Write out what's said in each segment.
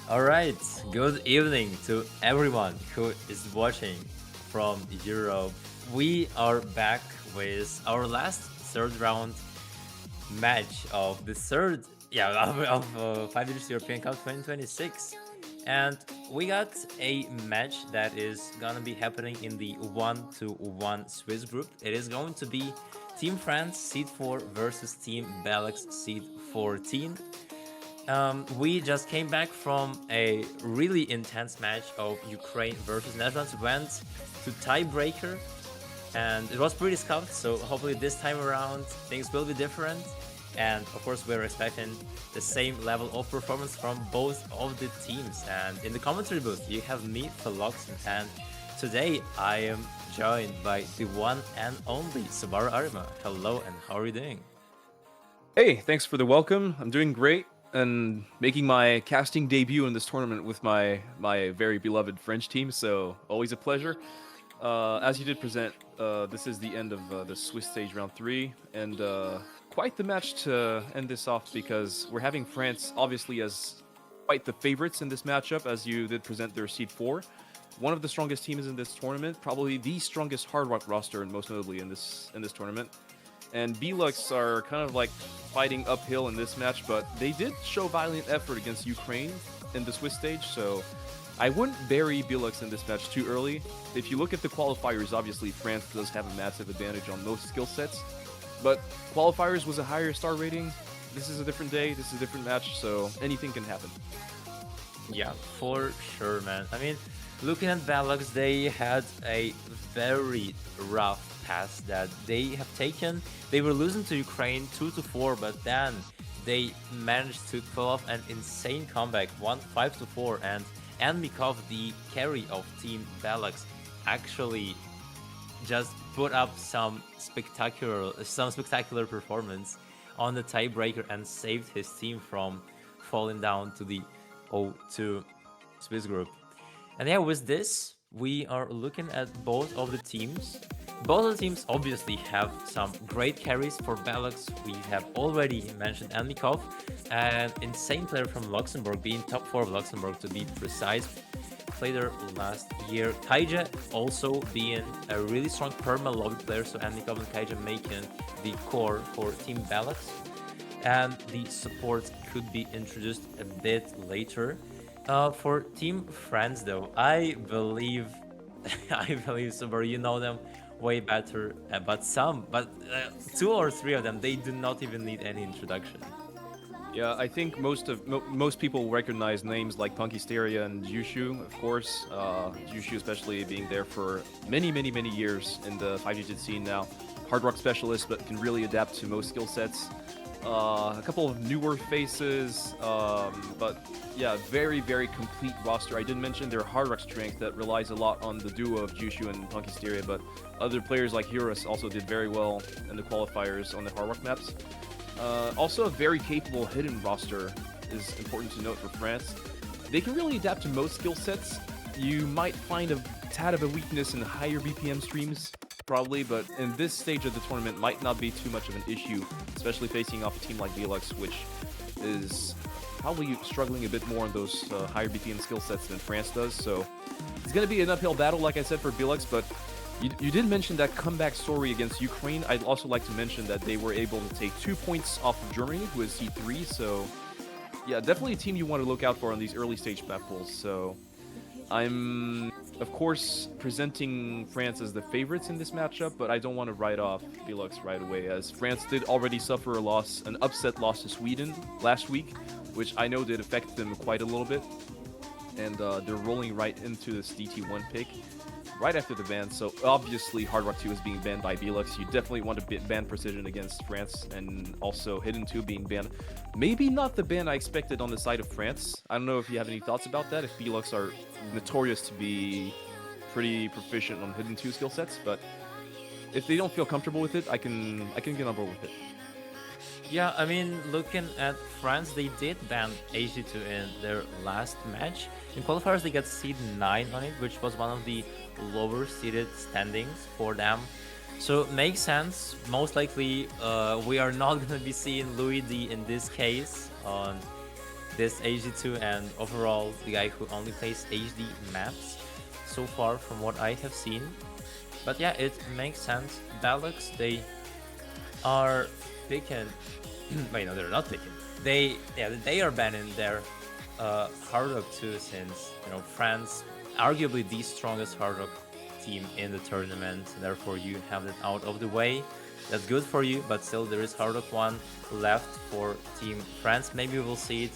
All right, good evening to everyone who is watching from Europe. We are back with our last third round match of the third, of 5 Years European Cup 2026. And we got a match that is gonna be happening in the 1-1 Swiss group. It is going to be Team France Seed 4 versus Team BeLux Seed 14. We just came back from a really intense match of Ukraine versus Netherlands. Went to tiebreaker, and it was pretty scuffed. So hopefully this time around things will be different. And of course, we're expecting the same level of performance from both of the teams. And in the commentary booth, you have me, BeLux, and today I am joined by the one and only Subaru Arima. Hello, and how are you doing? Hey, thanks for the welcome. I'm doing great and making my casting debut in this tournament with my very beloved French team. So always a pleasure. As you did present, this is the end of the Swiss stage round three, and quite the match to end this off because we're having France obviously as quite the favorites in this matchup, as you did present their seed four. One of the strongest teams in this tournament, probably the strongest Hard Rock roster, and most notably in this tournament. And BeLux are kind of like fighting uphill in this match, but they did show valiant effort against Ukraine in the Swiss stage, so I wouldn't bury BeLux in this match too early. If you look at the qualifiers, obviously France does have a massive advantage on most skill sets, but qualifiers was a higher star rating. This is a different day, this is a different match, so anything can happen. Yeah, for sure, man. I mean, looking at BeLux, they had a very rough pass that they have taken. They were losing to Ukraine 2-4, but then they managed to pull off an insane comeback, 1-5-4, and Mikov, the carry of Team BeLux, actually just put up some spectacular performance on the tiebreaker and saved his team from falling down to the 0-2 Swiss group. And yeah, with this, we are looking at both of the teams. Both of the teams obviously have some great carries. For BeLux, we have already mentioned Elnikov, an insane player from Luxembourg, being top 4 of Luxembourg to be precise. Played there last year. Kaija also being a really strong perma lobby player, so Elnikov and Kaija making the core for Team BeLux. And the support could be introduced a bit later. For Team France, though, I believe, I believe, Subaru, you know them way better. But two or three of them, they do not even need any introduction. Yeah, I think most people recognize names like Punky Steria and Yushu, of course. Yushu especially being there for many years in the 5G scene now. Hard rock specialist, but can really adapt to most skill sets. A couple of newer faces, but yeah, very complete roster. I did mention their hard rock strength that relies a lot on the duo of Jushu and Punky Steria, but other players like Hiros also did very well in the qualifiers on the hard rock maps. Also, a very capable hidden roster is important to note for France. They can really adapt to most skill sets. You might find a tad of a weakness in higher BPM streams, probably, but in this stage of the tournament might not be too much of an issue, especially facing off a team like BeLux, which is probably struggling a bit more on those higher BPM skill sets than France does. So it's going to be an uphill battle, like I said, for BeLux, but you did mention that comeback story against Ukraine. I'd also like to mention that they were able to take 2 points off of Germany, who is C3, so yeah, definitely a team you want to look out for on these early stage map pools. So I'm, of course, presenting France as the favorites in this matchup, but I don't want to write off BeLux right away, as France did already suffer a loss, an upset loss to Sweden last week, which I know did affect them quite a little bit, and they're rolling right into this DT1 pick right after the ban. So obviously Hard Rock 2 is being banned by BeLux. You definitely want to ban Precision against France, and also Hidden 2 being banned. Maybe not the ban I expected on the side of France. I don't know if you have any thoughts about that, if BeLux are notorious to be pretty proficient on Hidden 2 skill sets, but if they don't feel comfortable with it, I can get on board with it. Yeah, I mean, looking at France, they did ban AG2 in their last match. In qualifiers, they got seed 9 on it, which was one of the lower seeded standings for them. So it makes sense. Most likely, we are not going to be seeing Louis D in this case on this HD2 and overall the guy who only plays HD maps so far from what I have seen. But yeah, it makes sense. BeLux, they are picking. Wait, no, they're not picking. They are banning their hard rock too, since France, arguably the strongest hard rock team in the tournament. Therefore, you have that out of the way. That's good for you, but still there is hard rock one left for Team France. Maybe we'll see it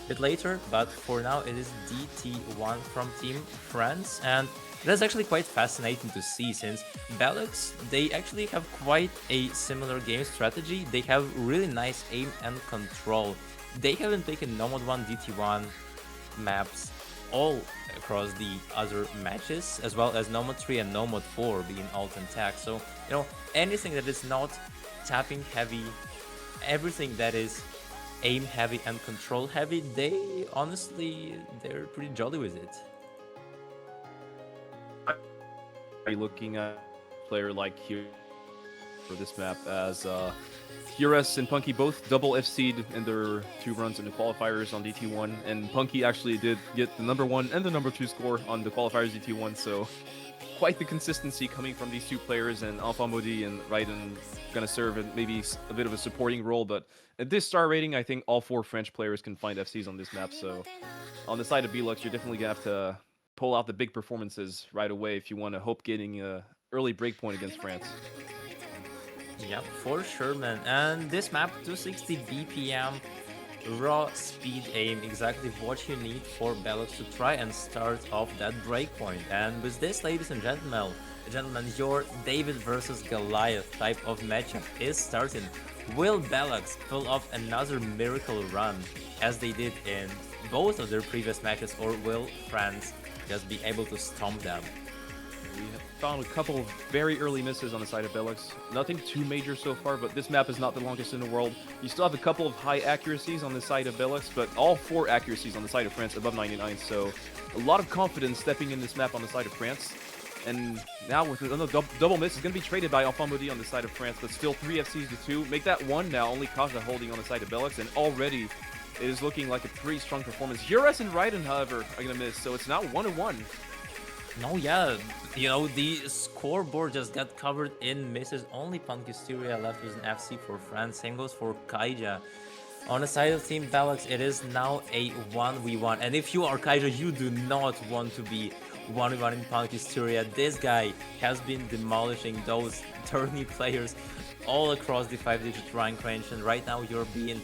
a bit later, but for now it is DT1 from Team France, and that's actually quite fascinating to see, since BeLux, they actually have quite a similar game strategy. They have really nice aim and control. They haven't taken Nomad 1, DT1 maps all across the other matches, as well as Nomad 3 and Nomad 4 being alt and tag. So, anything that is not tapping heavy, everything that is aim heavy and control heavy, they're pretty jolly with it. Are you looking at a player like here for this map as Hures and Punky both double FC'd in their 2 runs in the qualifiers on DT1, and Punky actually did get the number 1 and the number 2 score on the qualifiers DT1, so quite the consistency coming from these 2 players, and Alpha Modi and Raiden gonna serve in maybe a bit of a supporting role, but at this star rating, I think all 4 French players can find FCs on this map, so on the side of BeLux, you're definitely gonna have to pull out the big performances right away if you want to hope getting a early breakpoint against France. Yep, for sure, man. And this map, 260 BPM, raw speed aim, exactly what you need for BeLux to try and start off that breakpoint. And with this, ladies and gentlemen, your David versus Goliath type of matchup is starting. Will BeLux pull off another miracle run as they did in both of their previous matches, or will France just be able to stomp them? We have found a couple of very early misses on the side of BeLux. Nothing too major so far, but this map is not the longest in the world. You still have a couple of high accuracies on the side of BeLux, but all 4 accuracies on the side of France above 99, so a lot of confidence stepping in this map on the side of France. And now with another double miss, it's going to be traded by Alpha Modi on the side of France, but still 3 FCs to 2. Make that 1 now, only Kaja holding on the side of BeLux, and already it is looking like a pretty strong performance. Hures and Raiden, however, are going to miss, so it's now 1-1. No, yeah, the scoreboard just got covered in misses. Only Pankysteria left with an FC for France. Same goes for Kaija. On the side of Team BeLux, it is now a 1v1. And if you are Kaija, you do not want to be 1v1 in Pankysteria. This guy has been demolishing those tourney players all across the 5-digit rank range. And right now you're being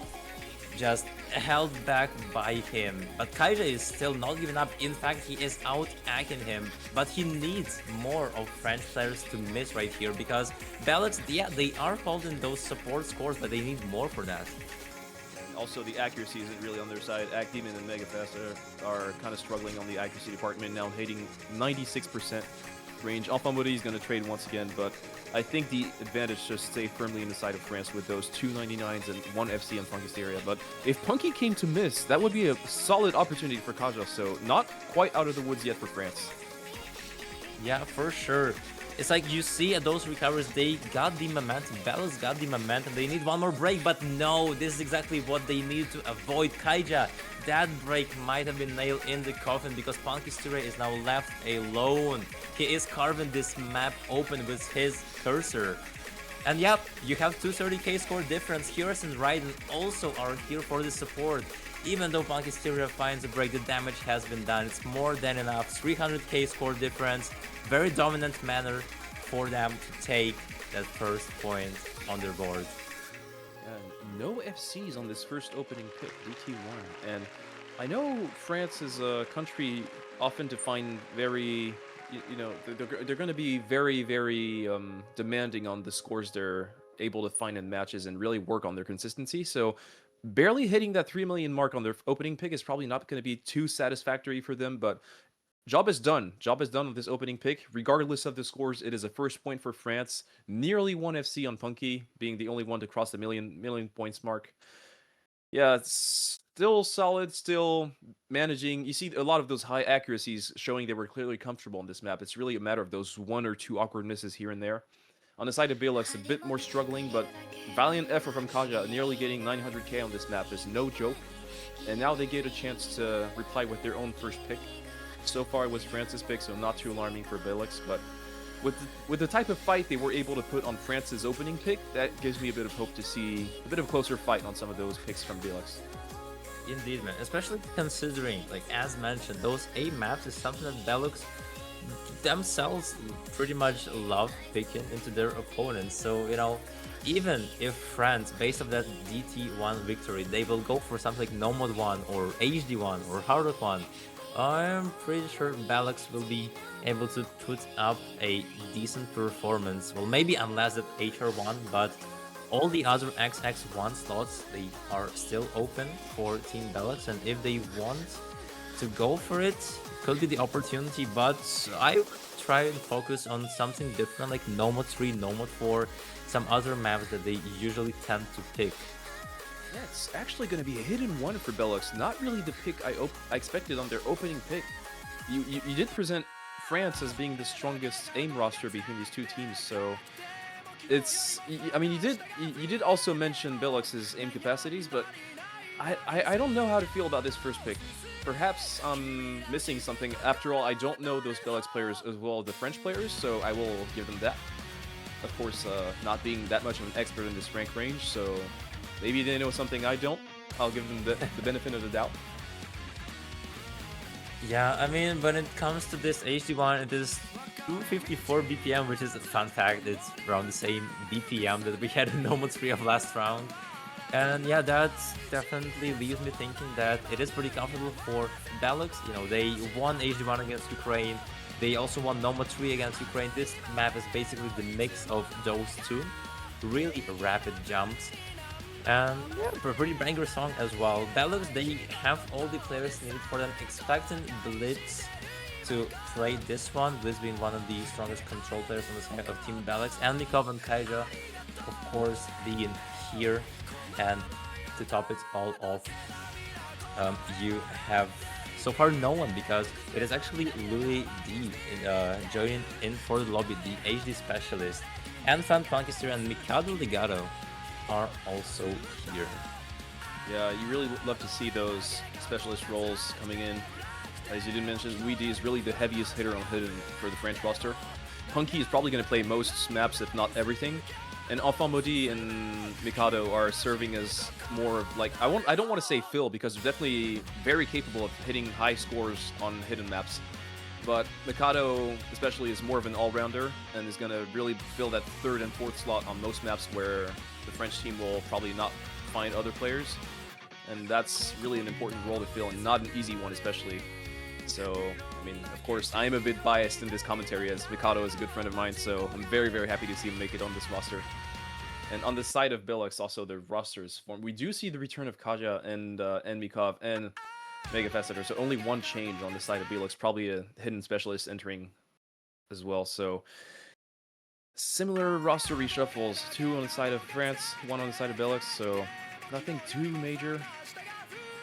just held back by him. But Kaija is still not giving up. In fact, he is out-acting him. But he needs more of French players to miss right here, because BeLux, yeah, they are holding those support scores, but they need more for that. And also, the accuracy isn't really on their side. Demon and Megafast are kind of struggling on the accuracy department now, hitting 96% range. Alpha Modi is going to trade once again, but I think the advantage should stay firmly in the side of France with those 2 99s and 1 FC on Pankysteria. But if Punky came to miss, that would be a solid opportunity for Kaja, so not quite out of the woods yet for France. Yeah, for sure. It's like you see at those recoveries, they got the momentum. BeLux got the momentum. They need one more break, but no, this is exactly what they need to avoid. Kaija, that break might have been nailed in the coffin, because Pankysteria is now left alone. He is carving this map open with his cursor. And yep, you have 230k score difference. Hures and Raiden also are here for the support. Even though Pankysteria finds a break, the damage has been done. It's more than enough. 300k score difference. Very dominant manner for them to take that first point on their board. No FCs on this first opening pick, DT1. And I know France is a country often defined very, they're going to be very, very demanding on the scores they're able to find in matches and really work on their consistency. So barely hitting that 3 million mark on their opening pick is probably not going to be too satisfactory for them, but job is done. Job is done with this opening pick. Regardless of the scores, it is a first point for France. Nearly 1 FC on Punky, being the only one to cross the million points mark. Yeah, it's still solid, still managing. You see a lot of those high accuracies showing they were clearly comfortable on this map. It's really a matter of those 1 or 2 awkward misses here and there. On the side of BeLux, a bit more struggling, but valiant effort from Kaja, nearly getting 900k on this map is no joke. and now they get a chance to reply with their own first pick. So far it was France's pick, so not too alarming for BeLux, but with the type of fight they were able to put on France's opening pick, that gives me a bit of hope to see a bit of a closer fight on some of those picks from BeLux. Indeed, man. Especially considering, like as mentioned, those 8 maps is something that BeLux themselves pretty much love picking into their opponents. So, even if France, based on that DT1 victory, they will go for something like Nomad 1 or HD1 or Hardrock 1, I'm pretty sure BeLux will be able to put up a decent performance. Well, maybe unless that HR1, but all the other XX1 slots, they are still open for Team BeLux, and if they want to go for it, could be the opportunity, but I would try and focus on something different, like Nomad 3, Nomad 4, some other maps that they usually tend to pick. Yeah, it's actually going to be a hidden one for BeLux. Not really the pick I expected on their opening pick. You did present France as being the strongest aim roster between these two teams, so I mean, you did also mention BeLux's aim capacities, but I don't know how to feel about this first pick. Perhaps I'm missing something. After all, I don't know those BeLux players as well as the French players, so I will give them that. Of course, not being that much of an expert in this rank range, so maybe they know something I don't. I'll give them the benefit of the doubt. Yeah, I mean, when it comes to this HD1, it is 254 BPM, which is a fun fact. It's around the same BPM that we had in Nomad 3 of last round. And yeah, that definitely leaves me thinking that it is pretty comfortable for BeLux. They won HD1 against Ukraine. They also won Nomad 3 against Ukraine. This map is basically the mix of those two. Really rapid jumps. And yeah, a pretty banger song as well. BeLux, they have all the players needed for them. Expecting Blitz to play this one. Blitz being one of the strongest control players on the side of Team BeLux. And Mikov and Kaija, of course, being here. And to top it all off, you have so far no one, because it is actually Louis D joining in for the lobby, the HD specialist. And Fan Punkister and Mikado Legato are also here. Yeah, you really love to see those specialist roles coming in. As you did mention, Louis D is really the heaviest hitter on Hidden for the French roster. Punky is probably going to play most maps, if not everything. And Enfant Maudit and Mikado are serving as more of like, I don't want to say fill, because they're definitely very capable of hitting high scores on hidden maps. But Mikado especially is more of an all-rounder and is going to really fill that third and fourth slot on most maps where the French team will probably not find other players. And that's really an important role to fill, and not an easy one especially. So, I mean, of course, I am a bit biased in this commentary, as Mikado is a good friend of mine, so I'm very, very happy to see him make it on this roster. And on the side of BeLux, also the roster is formed. We do see the return of Kaja and Mikov and Mega Facetor, so only one change on the side of BeLux, probably a hidden specialist entering as well. So similar roster reshuffles, 2 on the side of France, 1 on the side of BeLux, so nothing too major.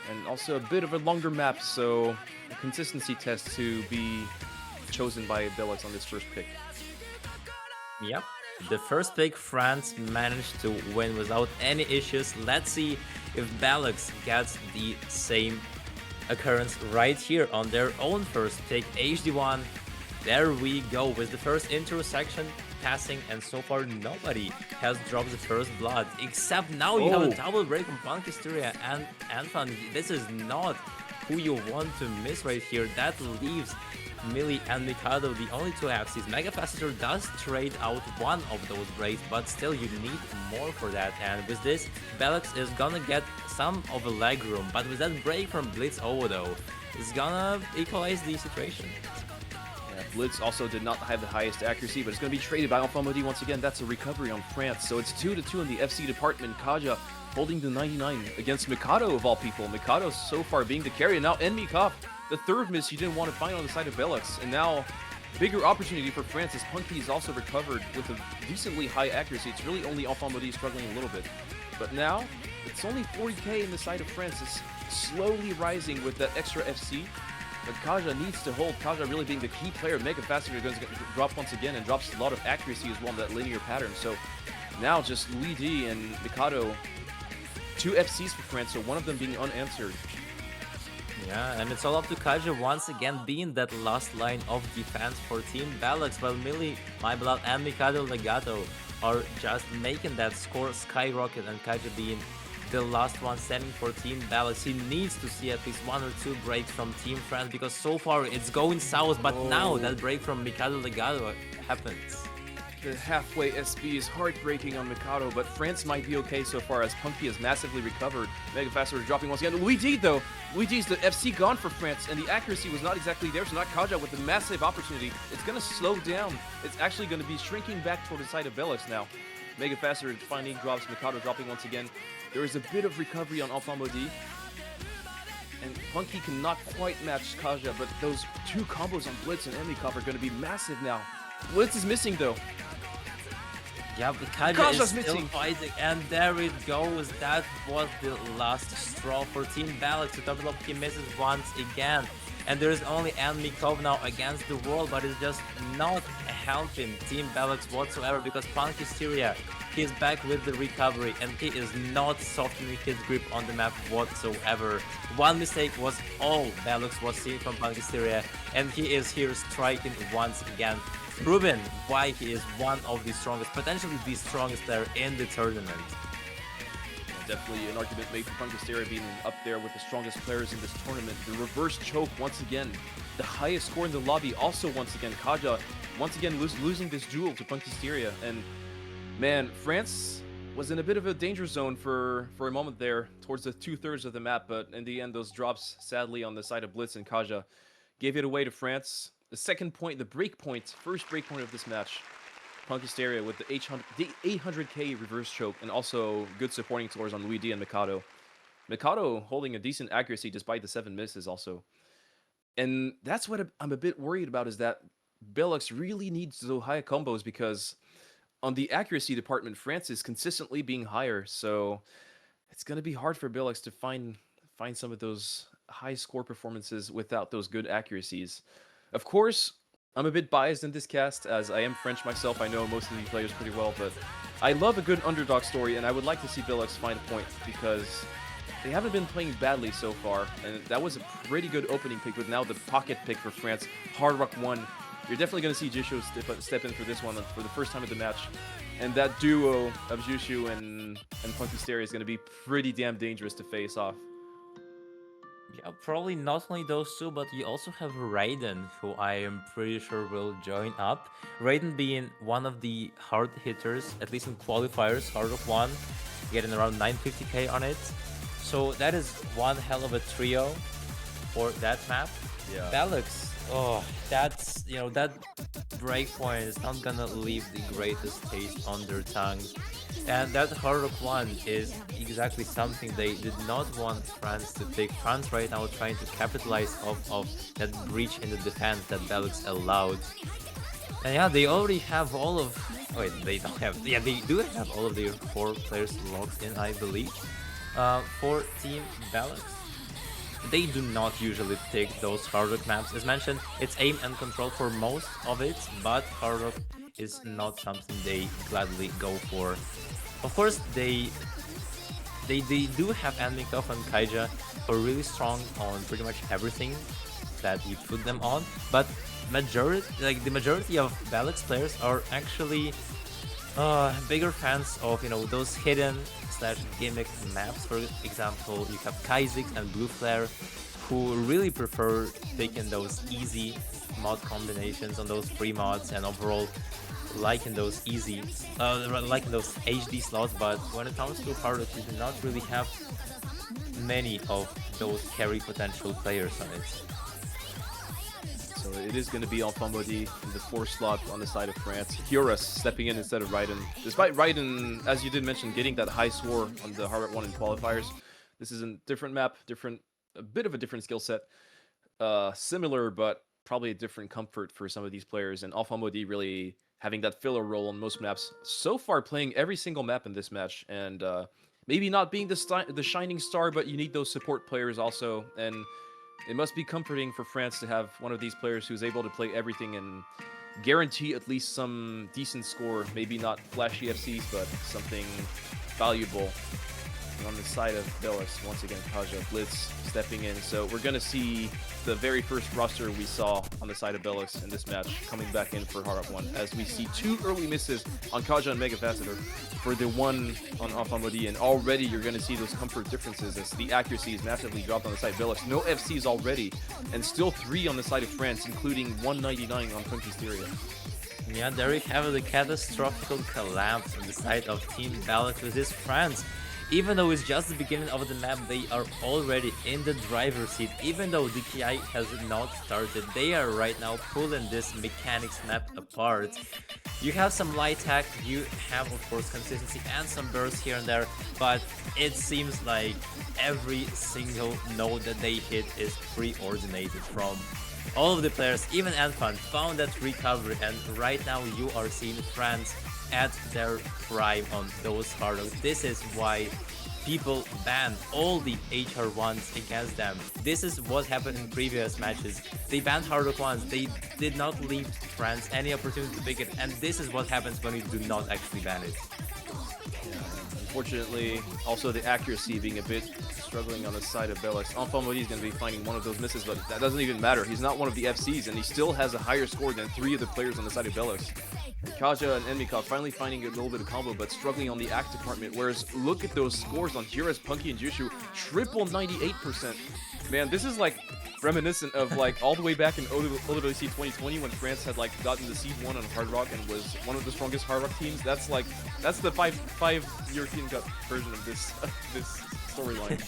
And also a bit of a longer map, so a consistency test to be chosen by BeLux on this first pick. Yep. The first pick, France managed to win without any issues. Let's see if BeLux gets the same occurrence right here on their own first pick, HD1. There we go with the first intro section passing, and so far nobody has dropped the first blood, except now you have a double break from Punkisteria and Anfan. This is not who you want to miss right here. That leaves Millie and Mikado the only 2 FCs. Mega Facetor does trade out one of those breaks, but still you need more for that. And with this, BeLux is gonna get some of a leg room, but with that break from Blitz though, it's gonna equalize the situation. Yeah, Blitz also did not have the highest accuracy, but it's going to be traded by Enfant Maudit once again. That's a recovery on France. So it's 2-2 in the FC department. Kaja holding the 99 against Mikado of all people. Mikado so far being the carry, and now Enmikov, the third miss you didn't want to find on the side of BeLux. And now bigger opportunity for France as Punky is also recovered with a decently high accuracy. It's really only Enfant Maudit struggling a little bit. But now it's only 40k in the side of France. It's slowly rising with that extra FC. But Kaja needs to hold. Kaja really being the key player. Mega Facetor going to drop once again and drops a lot of accuracy as well in that linear pattern. So now just Louis D and Mikado, 2 FCs for France, so one of them being unanswered. Yeah, and it's all up to Kaja once again being that last line of defense for Team BeLux, while Millie, My Blood, and Mikado Legato are just making that score skyrocket, and Kaja being the last one standing for Team BeLux. He needs to see at least one or two breaks from Team France because so far it's going south, but now that break from Mikado Legato happens. The halfway SB is heartbreaking on Mikado, but France might be okay so far as Punky has massively recovered. Mega Faster dropping once again. Luigi, though. Luigi's the FC gone for France, and the accuracy was not exactly there, so not Kaja with the massive opportunity. It's going to slow down. It's actually going to be shrinking back toward the side of BeLux now. Mega Faster finally drops, Mikado dropping once again. There is a bit of recovery on Enfant Maudit. And Punky cannot quite match Kaja, but those two combos on Blitz and Emikov are going to be massive now. Blitz is missing, though. Yeah, but Kaja is still fighting, and there it goes. That was the last straw for Team BeLux. To double up, he misses once again. And there's only Mikov now against the wall, but it's just not helping Team BeLux whatsoever because Punky Styria, he is back with the recovery, and he is not softening his grip on the map whatsoever. One mistake was all BeLux was seeing from Punky Styria, and he is here striking once again, proving why he is one of the strongest, potentially the strongest player in the tournament. Definitely an argument made for Punky Styria being up there with the strongest players in this tournament. The reverse choke once again. The highest score in the lobby also once again. Kaja once again losing this duel to Punky Styria. And man, France was in a bit of a danger zone for a moment there towards the 2/3 of the map. But in the end, those drops sadly on the side of Blitz and Kaja gave it away to France. The second point, the break point, first break point of this match. Punky Styria with the 800k reverse choke and also good supporting scores on Luigi and Mikado. Mikado holding a decent accuracy despite the 7 misses also. And that's what I'm a bit worried about is that BeLux really needs those high combos because on the accuracy department, France is consistently being higher. So it's going to be hard for BeLux to find some of those high score performances without those good accuracies. Of course, I'm a bit biased in this cast, as I am French myself. I know most of these players pretty well, but I love a good underdog story, and I would like to see BeLux find a point, because they haven't been playing badly so far, and that was a pretty good opening pick, with now the pocket pick for France, Hard Rock 1. You're definitely going to see Jisho step in for this one for the first time of the match, and that duo of Jushu and Punky Styria is going to be pretty damn dangerous to face off. Yeah, probably not only those two, but you also have Raiden, who I am pretty sure will join up. Raiden being one of the hard hitters, at least in qualifiers, Hard Rock 1, getting around 950k on it. So that is one hell of a trio for that map. Yeah. BeLux, oh, that's, that breakpoint is not gonna leave the greatest taste on their tongue. And that Hard Rock 1 is exactly something they did not want France to pick. France right now trying to capitalize off of that breach in the defense that BeLux allowed. And yeah, they already have all of... Wait, they don't have... Yeah, they do have all of their 4 players locked in, I believe. For Team BeLux. They do not usually pick those Hard Rock maps. As mentioned, it's aim and control for most of it, but Hard Rock is not something they gladly go for. Of course, they do have Mikov and Kaija, who are really strong on pretty much everything that you put them on, but the majority of BeLux players are actually bigger fans of those hidden / gimmick maps. For example, you have Kaizix and Blue Flare, who really prefer picking those easy mod combinations on those free mods and overall liking those liking those HD slots. But when it comes to Hard Rock, you do not really have many of those carry potential players on it. So it is going to be Enfant Maudit in the 4th slot on the side of France. Hurus stepping in instead of Raiden. Despite Raiden, as you did mention, getting that high score on the Hard Rock 1 in qualifiers, this is a different map, a bit of a different skill set. Similar, but probably a different comfort for some of these players. And Enfant Maudit really having that filler role on most maps. So far, playing every single map in this match. And maybe not being the shining star, but you need those support players also. And it must be comforting for France to have one of these players who's able to play everything and guarantee at least some decent score. Maybe not flashy FCs, but something valuable. And on the side of BeLux, once again, Kaja Blitz stepping in. So we're going to see the very first roster we saw on the side of BeLux in this match coming back in for Hard Rock 1, as we see two early misses on Kaja and Mega Facetor for the one on Enfant Maudit, and already you're going to see those comfort differences as the accuracy is massively dropped on the side of BeLux. No FCs already, and still 3 on the side of France, including 199 on Funky Stereo. Yeah, there we have the catastrophic collapse on the side of Team BeLux with his friends. Even though it's just the beginning of the map, they are already in the driver's seat. Even though DKI has not started, they are right now pulling this mechanics map apart. You have some light hack, you have of course consistency and some bursts here and there, but it seems like every single node that they hit is pre-ordinated from all of the players. Even Enfant found that recovery, and right now you are seeing France at their prime on those hard rocks. This is why people banned all the HR1s against them. This is what happened in previous matches. They banned hard rock 1s, they did not leave France any opportunity to pick it, and this is what happens when you do not actually ban it. Unfortunately, also the accuracy being a bit struggling on the side of BeLux. Enfant Maudit is going to be finding one of those misses, but that doesn't even matter. He's not one of the FCs, and he still has a higher score than 3 of the players on the side of BeLux. Kaja and Enmikov finally finding a little bit of combo, but struggling on the act department, whereas look at those scores on Heroes, Punky, and Jushu. Triple 98%. Man, this is like reminiscent of like all the way back in OWC 2020 when France had like gotten the seed 1 on Hard Rock and was one of the strongest Hard Rock teams. That's like, that's the five European Cup version of this storyline.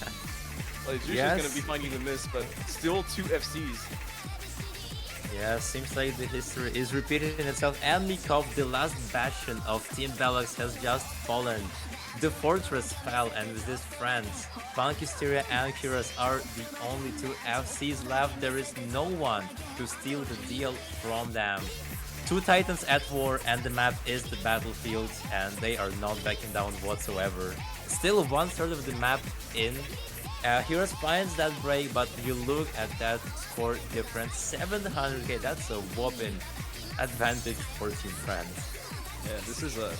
Like, Jushu's Yes. gonna be finding the miss, but still 2 FCs. Yeah, seems like the history is repeating itself. And Mikov, the last bastion of Team BeLux, has just fallen. The fortress fell, and with his friends, Funky Stereo and Curious are the only 2 FCs left. There is no one to steal the deal from them. 2 Titans at war, and the map is the battlefield, and they are not backing down whatsoever. Still 1/3 of the map in. Heroes finds that break, but you look at that score difference, 700k, that's a whopping advantage for Team France. Yeah, this is a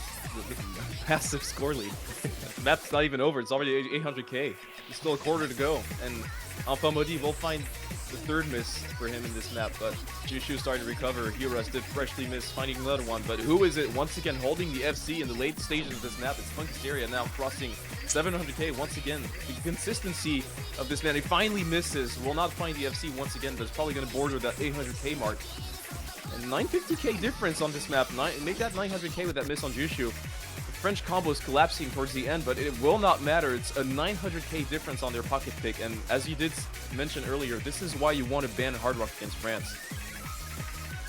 massive score lead. The map's not even over, it's already 800k. There's still a quarter to go, and Enfant Maudit will find the 3rd miss for him in this map, but Jushu starting to recover. Heroes did freshly miss, finding another one, but who is it once again holding the FC in the late stages of this map? It's Funky Stereo now crossing 700k once again. The consistency of this man, he finally misses, will not find the FC once again, but it's probably going to border that 800k mark. And 950k difference on this map. Make that 900k with that miss on Jushu. The French combo is collapsing towards the end, but it will not matter. It's a 900k difference on their pocket pick, and as you did mention earlier, this is why you want to ban Hard Rock against France.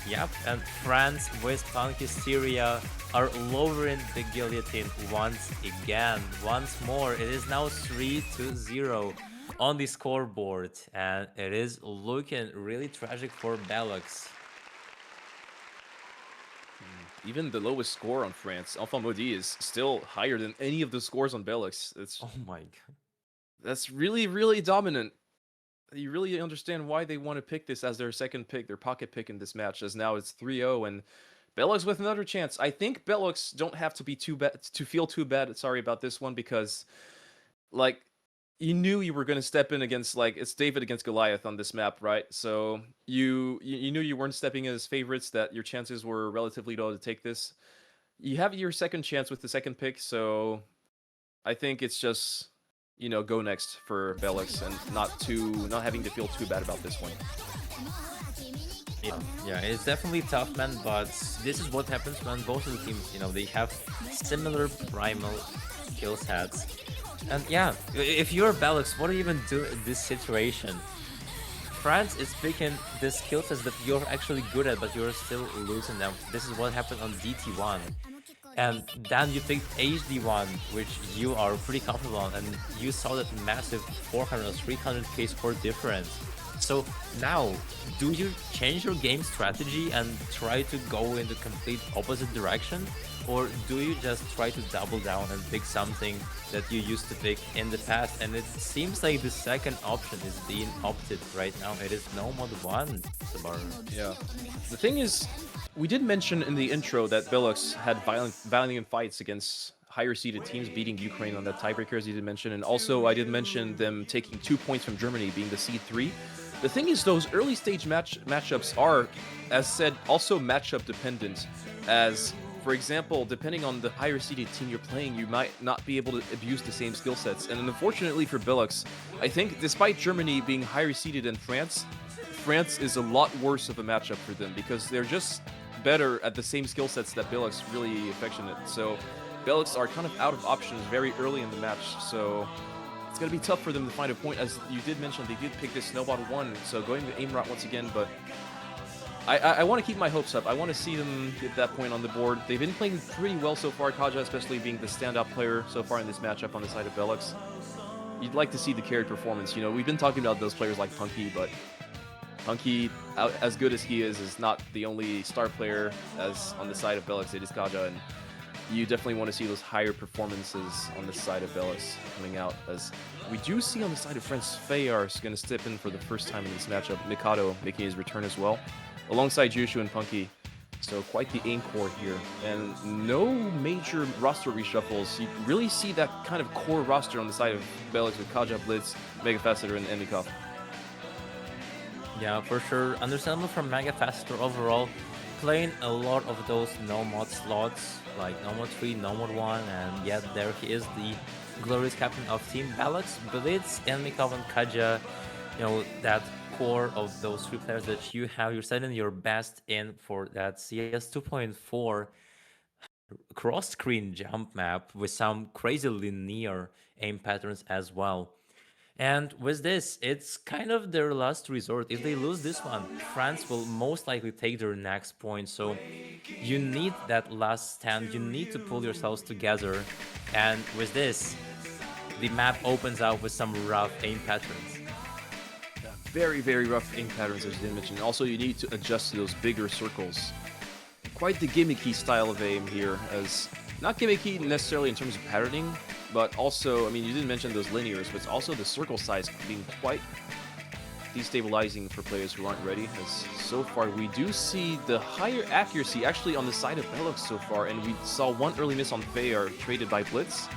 Yep, and France with Funky Stereo are lowering the guillotine once again. Once more, it is now 3-0 on the scoreboard, and it is looking really tragic for BeLux. Even the lowest score on France, Enfant Maudit, is still higher than any of the scores on BeLux. Oh my god. That's really, really dominant. You really understand why they want to pick this as their second pick, their pocket pick in this match, as now it's 3-0, and BeLux with another chance. I think BeLux don't have to be too bad, to feel too bad, sorry about this one, because, like, you knew you were going to step in against, like, it's David against Goliath on this map, right? So you knew you weren't stepping in as favorites, that your chances were relatively low to take this. You have your second chance with the second pick, so I think it's just, you know, go next for BeLux and not having to feel too bad about this one. Yeah, it's definitely tough, man, but this is what happens when both of the teams, you know, they have similar primal skill sets. And yeah, if you're BeLux, what do you even do in this situation? France is picking the skill sets that you're actually good at, but you're still losing them. This is what happened on DT1. And then you picked HD1, which you are pretty comfortable on, and you saw that massive 400 or 300k score difference. So now, do you change your game strategy and try to go in the complete opposite direction? Or do you just try to double down and pick something that you used to pick in the past? And it seems like the second option is being opted right now. It is no mod 1, Subaru. Yeah. The thing is, we did mention in the intro that BeLux had violent fights against higher seeded teams beating Ukraine on that tiebreaker, as you did mention. And also, I did mention them taking 2 points from Germany, being the seed 3. The thing is, those early stage matchups are, as said, also matchup dependent. As, for example, depending on the higher seeded team you're playing, you might not be able to abuse the same skill sets. And unfortunately for BeLux, I think despite Germany being higher seeded than France, France is a lot worse of a matchup for them because they're just better at the same skill sets that BeLux really affectionate. So BeLux are kind of out of options very early in the match. So it's going to be tough for them to find a point. As you did mention, they did pick this Snowball 1, so going the aim route once again, but I want to keep my hopes up. I want to see them get that point on the board. They've been playing pretty well so far, Kaja especially being the standout player so far in this matchup on the side of BeLux. You'd like to see the carried performance. You know, we've been talking about those players like Punky, but Punky, as good as he is not the only star player as on the side of BeLux. It is Kaja, and you definitely want to see those higher performances on the side of BeLux coming out. As we do see on the side of France, Fayar is going to step in for the first time in this matchup. Mikado making his return as well, alongside Jushu and Punky. So quite the aim core here. And no major roster reshuffles. You really see that kind of core roster on the side of BeLux with Kaja, Blitz, Megafacetor, and Emikov. Yeah, for sure. Understandable from Megafacetor overall. Playing a lot of those no mod slots, like no mod 3, no mod 1, and yet there he is, the glorious captain of Team BeLux, Blitz, Emikov, and Kaja. You know, that core of those 3 players that you have, you're setting your best in for that CS 2.4 cross-screen jump map with some crazy linear aim patterns as well. And with this, it's kind of their last resort. If they lose this one, France will most likely take their next point. So you need that last stand. You need to pull yourselves together. And with this, the map opens up with some rough aim patterns. Very, very rough aim patterns, as you did mention. Also, you need to adjust to those bigger circles. Quite the gimmicky style of aim here, as not gimmicky necessarily in terms of patterning, but also, I mean, you didn't mention those linears, but it's also the circle size being quite destabilizing for players who aren't ready. As so far, we do see the higher accuracy actually on the side of BeLux so far, and we saw one early miss on Fayar traded by Blitz.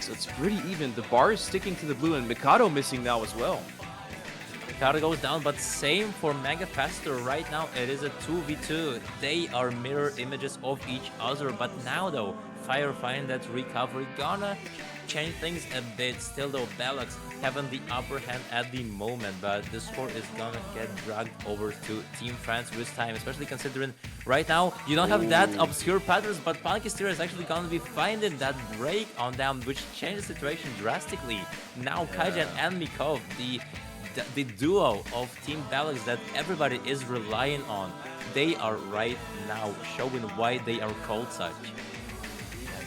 So it's pretty even. The bar is sticking to the blue, and Mikado missing now as well. Mikado goes down, but same for Megafacetor. Right now, it is a 2v2. They are mirror images of each other, but now though, Fire find that recovery gonna change things a bit. Still though, BeLux having the upper hand at the moment, but the score is gonna get dragged over to Team France with time, especially considering right now you don't have that obscure patterns, but Punky is actually gonna be finding that break on them, which changed the situation drastically. Now Kaija and Mikov, the duo of Team BeLux that everybody is relying on, they are right now showing why they are called such.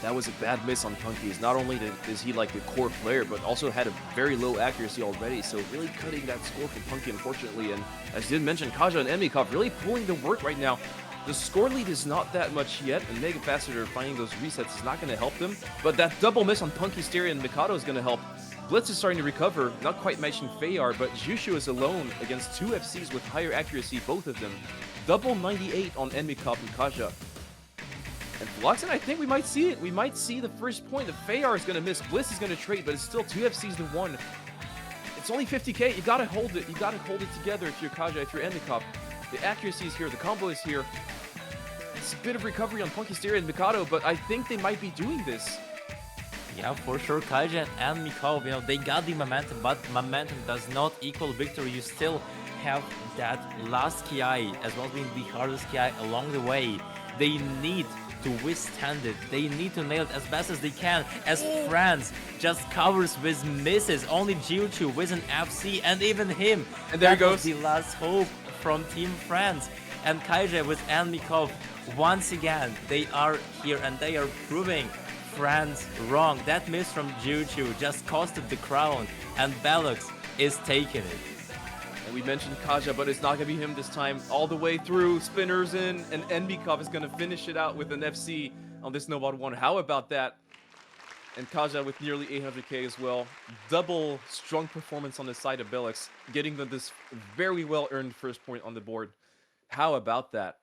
That was a bad miss on Punky's. Not only is he like a core player, but also had a very low accuracy already, so really cutting that score for Punky, unfortunately. And as you did mention, Kaja and Emikov really pulling the work right now. The score lead is not that much yet, and Megafacetor finding those resets is not going to help them, but that double miss on Punky, Stereo, and Mikado is going to help. Blitz is starting to recover, not quite matching Fayar, but Jushu is alone against 2 FCs with higher accuracy, both of them. Double 98 on Emikov and Kaja. And Fluxen, I think we might see it. We might see the first point. The Fayar is going to miss. Blitz is going to trade, but it's still 2 FCs to 1. It's only 50k. You got to hold it. You got to hold it together if you're Kaja, if you're Emikov. The accuracy is here. The combo is here. It's a bit of recovery on Punky, Stereo, and Mikado, but I think they might be doing this. Yeah, for sure, Kaija and Mikov, you know, they got the momentum, but momentum does not equal victory. You still have that last KI, as well as being the hardest KI along the way. They need to withstand it. They need to nail it as best as they can, as France just covers with misses. Only Jiuchu with an FC, and even him. And there that goes was the last hope from Team France. And Kaija with Mikov, once again, they are here and they are proving France wrong. That miss from Jiuchu just costed the crown, and BeLux is taking it. And we mentioned Kaja, but it's not going to be him this time. All the way through, spinners in, and Emikov is going to finish it out with an FC on this Snowball 1. How about that? And Kaja with nearly 800k as well. Double strong performance on the side of BeLux, getting them this very well-earned first point on the board. How about that?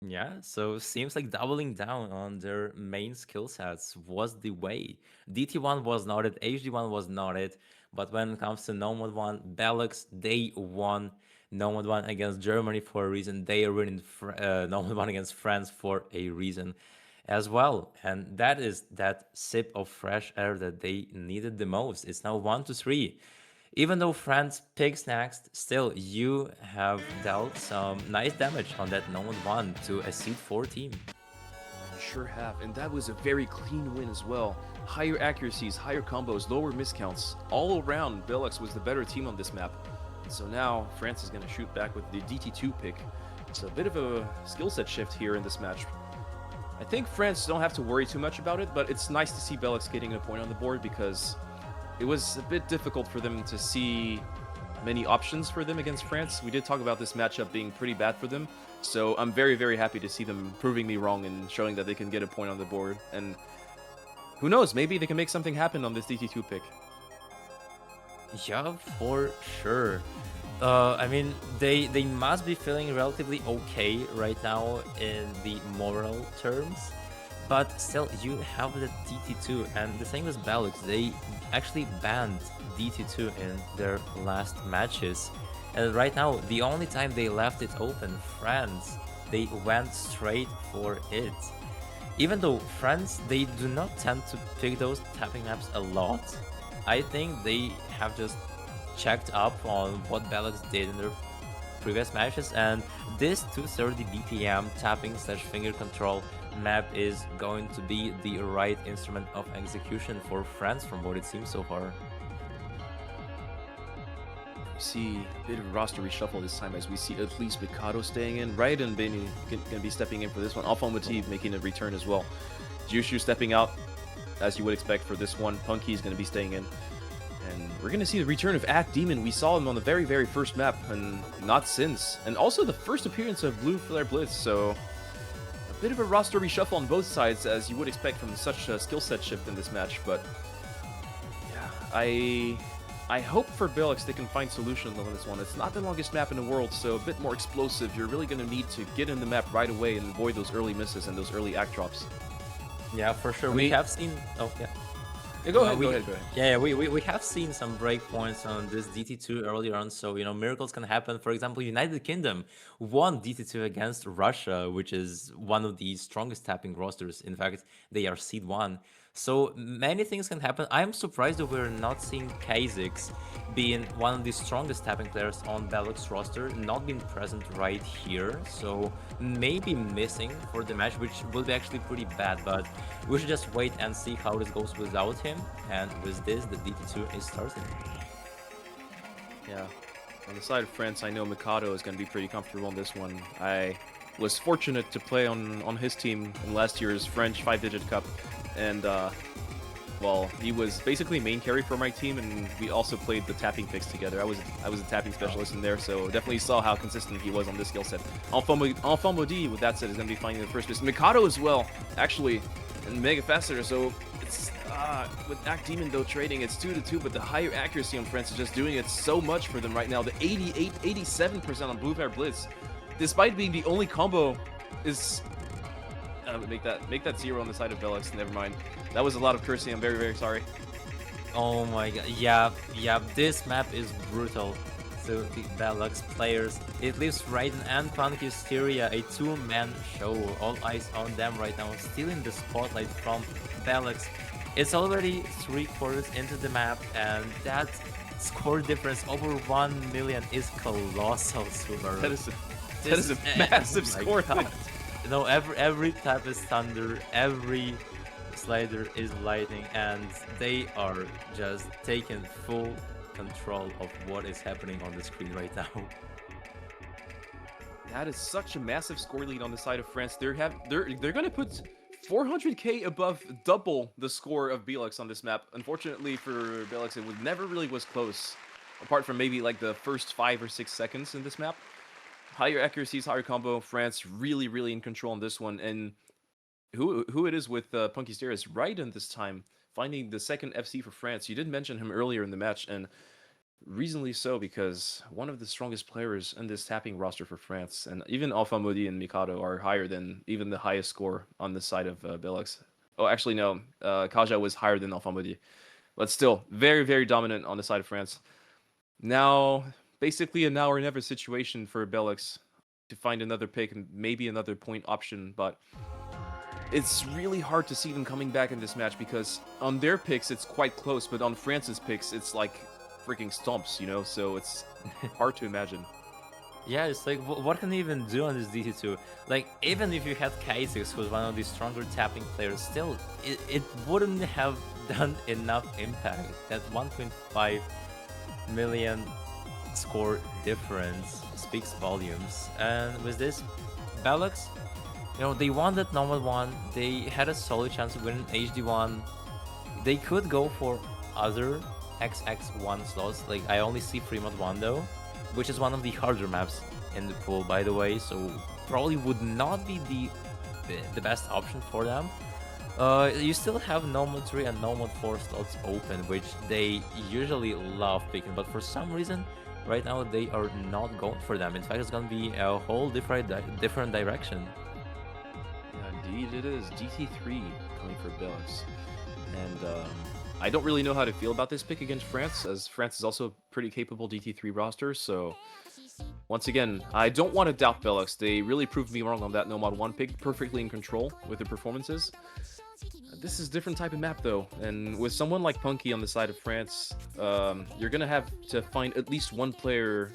Yeah, so seems like doubling down on their main skill sets was the way. DT1 was not it, HD1 was not it, but when it comes to Nomad 1, BeLux, they won Nomad 1 against Germany for a reason. They are winning Nomad 1 against France for a reason as well. And that is that sip of fresh air that they needed the most. It's now 1-3. Even though France picks next, still you have dealt some nice damage on that Nomad 1 to a Seed 4 team. Sure have, and that was a very clean win as well. Higher accuracies, higher combos, lower miscounts. All around, BeLux was the better team on this map. So now France is going to shoot back with the DT2 pick. It's a bit of a skill set shift here in this match. I think France don't have to worry too much about it, but it's nice to see BeLux getting a point on the board because it was a bit difficult for them to see many options for them against France. We did talk about this matchup being pretty bad for them, so I'm very, very happy to see them proving me wrong and showing that they can get a point on the board. And who knows, maybe they can make something happen on this DT2 pick. Yeah, for sure. I mean, they must be feeling relatively okay right now in the moral terms, but still, you have the DT2, and the same with BeLux. They actually banned DT2 in their last matches, and right now, the only time they left it open, France, they went straight for it. Even though France, they do not tend to pick those tapping maps a lot, I think they have just checked up on what BeLux did in their previous matches, and this 230 BPM tapping slash finger control map is going to be the right instrument of execution for France from what it seems so far. We see a bit of roster reshuffle this time as we see at least Mikado staying in, right, and Benny going to be stepping in for this one. Alpha Motiv making a return as well. Jushu stepping out, as you would expect for this one. Punky is going to be staying in. And we're going to see the return of Act Demon. We saw him on the very, very first map, and not since. And also the first appearance of Blue Flare Blitz, so a bit of a roster reshuffle on both sides, as you would expect from such a skill set shift in this match. But yeah, I hope for BeLux they can find solutions on this one. It's not the longest map in the world, so a bit more explosive. You're really going to need to get in the map right away and avoid those early misses and those early act drops. Yeah, for sure. We have seen... Oh, yeah. Yeah, go ahead, go ahead. Yeah, we have seen some breakpoints on this DT2 earlier on, so, you know, miracles can happen. For example, United Kingdom won DT2 against Russia, which is one of the strongest tapping rosters. In fact, they are seed 1. So many things can happen. I'm surprised that we're not seeing Kha'Zix being one of the strongest tapping players on BeLux roster, not being present right here. So maybe missing for the match, which will be actually pretty bad, but we should just wait and see how this goes without him. And with this, the DT2 is starting. Yeah. On the side of France, I know Mikado is going to be pretty comfortable on this one. I was fortunate to play on his team in last year's French 5-digit cup, and well, he was basically main carry for my team, and we also played the tapping picks together. I was a tapping specialist in there, so definitely saw how consistent he was on this skill set. Enfant Maudit, with that said, is going to be finding the first miss. Mikado as well, actually, and Mega Faster, so it's with Act Demon though trading, it's 2-2, but the higher accuracy on France is just doing it so much for them right now. The 87% on Blue Flare Blitz, despite being the only combo, is make that 0 on the side of BeLux. Never mind. That was a lot of cursing. I'm very, very sorry. Oh my god. Yeah, this map is brutal to the BeLux players. It leaves Raiden and Punk Hysteria, a two-man show. All eyes on them right now, stealing the spotlight from BeLux. It's already 3/4 into the map, and that score difference over 1 million is colossal, Subaru. That is a massive score. You know, every type is thunder, every slider is lightning, and they are just taking full control of what is happening on the screen right now. That is such a massive score lead on the side of France. They're gonna put 400k above double the score of BeLux on this map. Unfortunately for BeLux, it never really was close, apart from maybe like the first 5 or 6 seconds in this map. Higher accuracies, higher combo. France really, really in control on this one. And who it is with Punky Stare is right in this time, finding the second FC for France. You did mention him earlier in the match, and Reasonably so, because one of the strongest players in this tapping roster for France, and even Alpha Modi and Mikado are higher than even the highest score on the side of BeLux. Oh, actually, no. Kaja was higher than Alpha Modi. But still, very, very dominant on the side of France. Now, basically a now or never situation for BeLux to find another pick and maybe another point option, but it's really hard to see them coming back in this match because on their picks it's quite close, but on France's picks it's like freaking stomps, you know? So it's hard to imagine. Yeah, it's like, what can you even do on this DT2? Like, even if you had K6, who's one of the stronger tapping players, still, it wouldn't have done enough impact. That 1.5 million score difference speaks volumes. And with this, BeLux, they won that normal one. They had a solid chance of winning HD1. They could go for other XX1 slots. Like, I only see Fremont 1 though, which is one of the harder maps in the pool, by the way, so probably would not be the best option for them. You still have No Mode 3 and No Mode 4 slots open, which they usually love picking, but for some reason, right now they are not going for them. In fact, it's gonna be a whole different direction. Yeah, indeed it is. DT3 coming for BeLux. And I don't really know how to feel about this pick against France, as France is also a pretty capable DT3 roster, so once again, I don't want to doubt BeLux. They really proved me wrong on that No Mod 1 pick, perfectly in control with their performances. This is a different type of map, though, and with someone like Punky on the side of France, you're going to have to find at least one player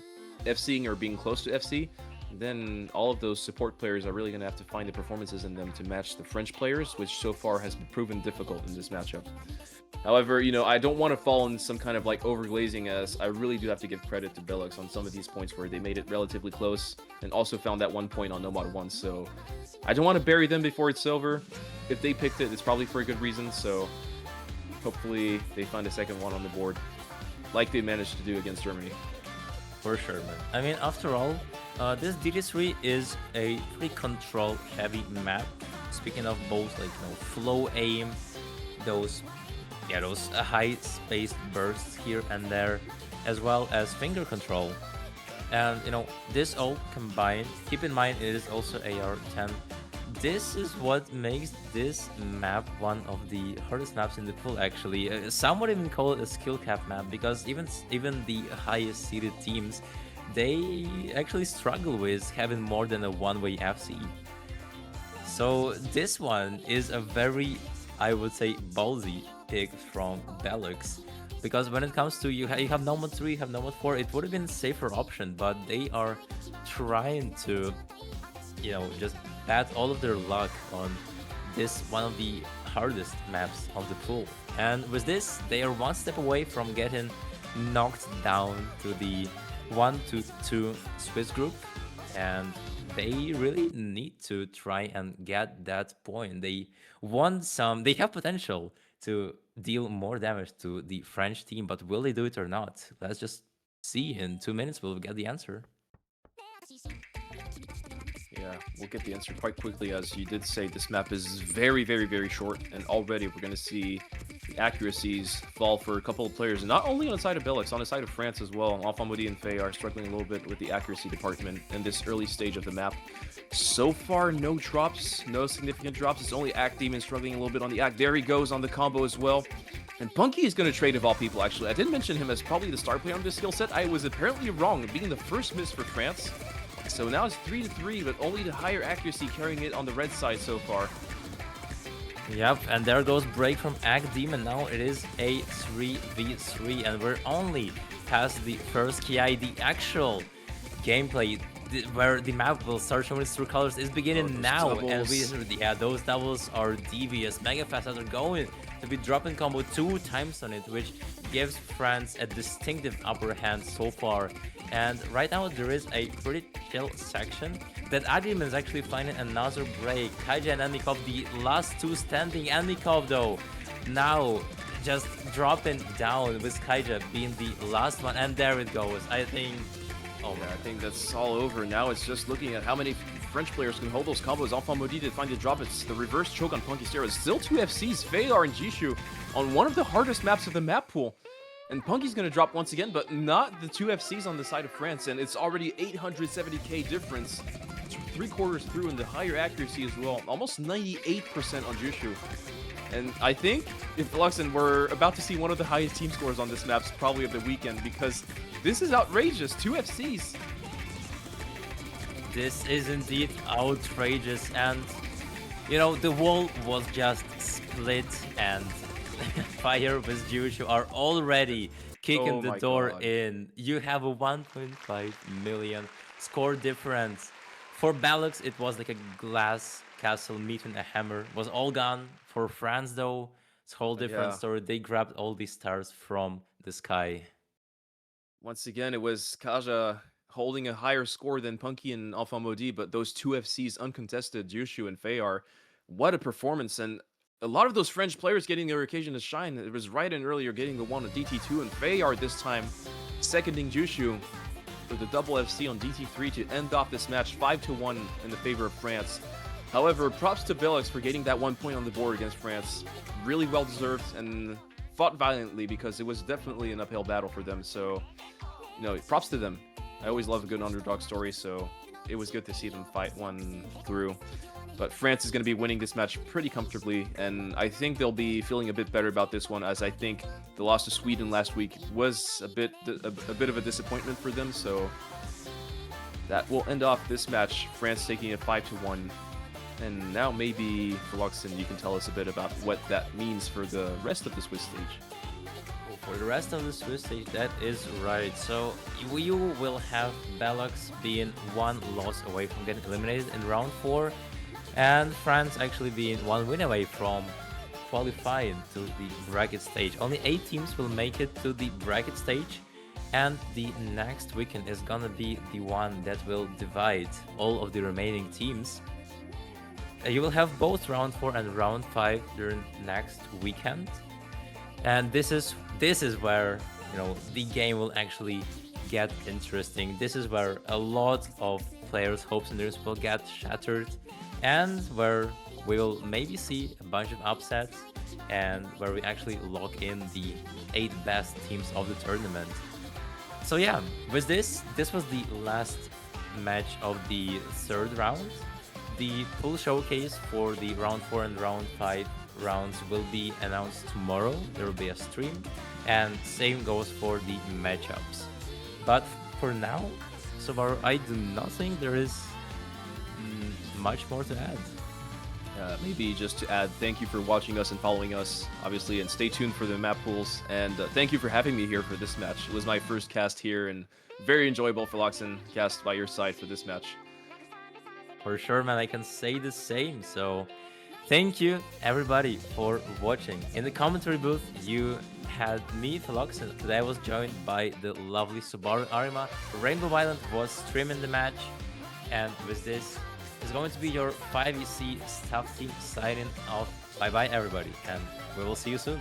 FCing or being close to FC. Then all of those support players are really going to have to find the performances in them to match the French players, which so far has been proven difficult in this matchup. However, I don't want to fall in some kind of like overglazing, as I really do have to give credit to BeLux on some of these points where they made it relatively close and also found that 1 point on No Mod 1. So I don't want to bury them before it's over. If they picked it, it's probably for a good reason. So hopefully they find a second one on the board like they managed to do against Germany. For sure, man. I mean, after all, this DT3 is a pretty control-heavy map. Speaking of both, like, flow aim, those high-spaced bursts here and there, as well as finger control. And, this all combined, keep in mind it is also AR-10. This is what makes this map one of the hardest maps in the pool, actually. Some would even call it a skill cap map, because even the highest seeded teams, they actually struggle with having more than a one-way FC. So this one is a very, I would say, ballsy pick from BeLux, because when it comes to you have No Mod 3, you have No Mod 4, it would have been a safer option, but they are trying to, just bet all of their luck on this one of the hardest maps of the pool. And with this, they are one step away from getting knocked down to the 1-2 Swiss group, and they really need to try and get that point. They have potential to deal more damage to the French team, but will they do it or not? Let's just see. In 2 minutes, we'll get the answer. Yeah, we'll get the answer quite quickly, as you did say this map is very, very, very short, and already we're going to see the accuracies fall for a couple of players, and not only on the side of BeLux, on the side of France as well. Alphamodi and Faye are struggling a little bit with the accuracy department in this early stage of the map. So far, no drops, no significant drops. It's only Act Demon struggling a little bit on the Act. There he goes on the combo as well. And Punky is going to trade of all people, actually. I didn't mention him as probably the star player on this skill set. I was apparently wrong, being the first miss for France. So now it's 3-3, but only the higher accuracy carrying it on the red side so far. Yep, and there goes break from Act Demon. Now it is a 3v3, and we're only past the first KI. The actual gameplay, where the map will start showing its true colors, is beginning now. Doubles. And those doubles are devious. Mega Fast are going to be dropping combo 2 times on it, which gives France a distinctive upper hand so far. And right now there is a pretty chill section that Adrian is actually finding another break. Kaija and Andikov, the last two standing. Andikov though now just dropping down, with Kaija being the last one, and there it goes. I think I think that's all over. Now it's just looking at how many French players can hold those combos. Enfant Maudit to find the drop. It's the reverse choke on Punky Steroids. Still 2 FCs, Feyar and Jishu, on one of the hardest maps of the map pool. And Punky's going to drop once again, but not the two FCs on the side of France. And it's already 870k difference. 3/4 through and the higher accuracy as well. Almost 98% on Jushu. And I think if BeLux, we're about to see one of the highest team scores on this map probably of the weekend, because this is outrageous. Two FCs. This is indeed outrageous, and you know, the wall was just split, and Fire with Jushu are already kicking Oh the my door god. in. You have a 1.5 million score difference. For BeLux, it was like a glass castle meeting a hammer. It was all gone. For France, though, it's a whole different Yeah. story. They grabbed all these stars from the sky. Once again, it was Kaja holding a higher score than Punky and Alpha Modi, but those two FCs uncontested, Jushu and Fayar. What a performance. And a lot of those French players getting their occasion to shine. It was Raiden earlier getting the one on DT2, and Fayar this time seconding Jushu for the double FC on DT3 to end off this match 5-1 in the favor of France. However, props to BeLux for getting that 1 point on the board against France. Really well deserved and fought valiantly, because it was definitely an uphill battle for them. So, props to them. I always love a good underdog story, so it was good to see them fight one through. But France is going to be winning this match pretty comfortably, and I think they'll be feeling a bit better about this one, as I think the loss to Sweden last week was a bit of a disappointment for them. So that will end off this match. France taking it 5-1, and now maybe for Luxon, you can tell us a bit about what that means for the rest of the Swiss stage. For the rest of the Swiss stage, that is right. So you will have BeLux being one loss away from getting eliminated in round 4, and France actually being one win away from qualifying to the bracket stage. Only 8 teams will make it to the bracket stage, and the next weekend is gonna be the one that will divide all of the remaining teams. You will have both round 4 and round 5 during next weekend. And this is where, you know, the game will actually get interesting. This is where a lot of players' hopes and dreams will get shattered, and where we will maybe see a bunch of upsets, and where we actually lock in the 8 best teams of the tournament. So yeah, with this was the last match of the 3rd round. The full showcase for the round 4 and round 5 rounds will be announced tomorrow. There will be a stream, and same goes for the matchups. But for now, so far, I do not think there is much more to add. Maybe just to add, thank you for watching us and following us, obviously, and stay tuned for the map pools. And thank you for having me here for this match. It was my first cast here, and very enjoyable for Loxon cast by your side for this match. For sure, man, I can say the same. So thank you, everybody, for watching. In the commentary booth, you had me, BeLux, and today I was joined by the lovely Subaru Arima. Rainbow Violent was streaming the match, and with this is going to be your 5EC staff team signing off. Bye bye, everybody, and we will see you soon.